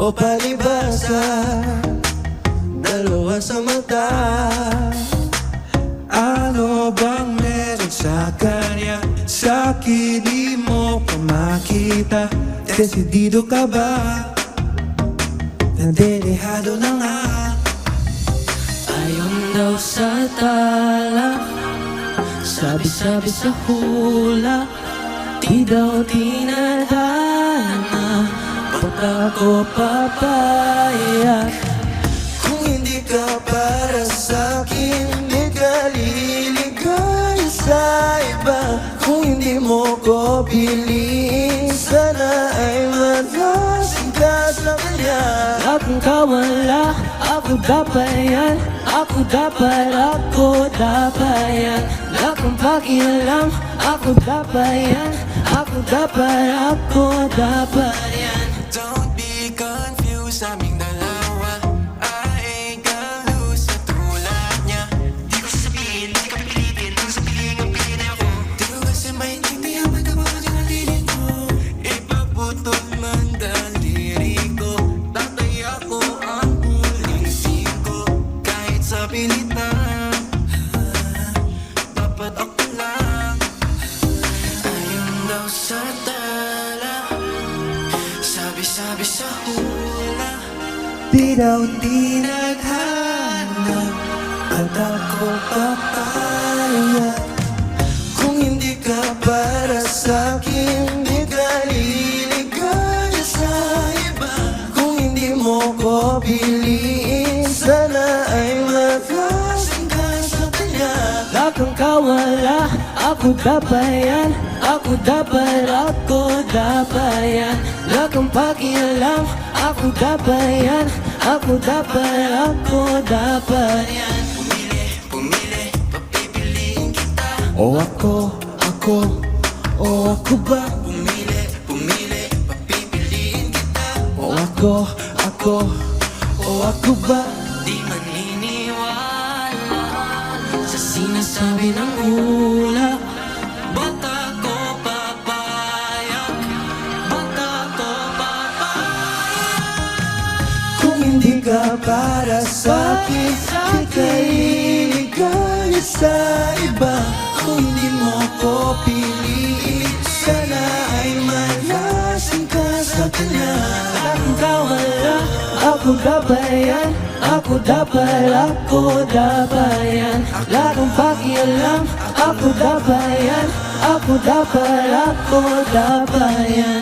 o palibasa, dalawa sa mata. Ano bang meron sa kanya? Sa'kin di mo pa makita. Desidido ka ba? Nadelehado na nga. Ayon daw sa tala, sabi-sabi sa hula, di daw tinadhana, baka ko papayag. Kung hindi ka para sa'kin, di ka liligaya sa iba. Kung hindi mo ko piliin, sana ay manasin ka sa kanya. Akong kawala, ako dapat yan, ako dapat yan. Akong pakialam, ako dapat yan, ako dapat yan. Don't be confused sa aming dalawa. I ain't gonna lose sa tulad niya. Di ko sasabihin, di ka pilitin. Kung sabihin ang pilitin ako, di ko kasi maintindihan. Ba't ka ba kasi nalilin ko? Ipaputol man daliri ko, tatay ako ang huling siko. Kahit sa pilitan, dapat ako lang. Ayun daw sa tala, sabi-sabi sa hula, Di daw tinadhana, at ako papayag. Kung hindi ka para sa'kin, di ka liligaya sa iba. Kung hindi mo ko piliin, sana ay manasin ka sa kanya. Akong kawala, ako dapat yan, ako dapat yan. Akong pakialam, ako dapat yan, ako dapat yan. pumili, papipiliin kita. O ako ba? Pumili, papipiliin kita. O ako ba? Di maniniwala Sa sinasabi ng hula, ba't ako papayag? Ba't ako papayag? kung hindi ka para sa'kin, di ka liligaya sa iba. Kung hindi mo ko piliin, sana ay manasin ka sa kanya. Akong kawala, ako dapat yan, ako dapat yan. Akong pakialam, ako dapat yan, ako dapat yan.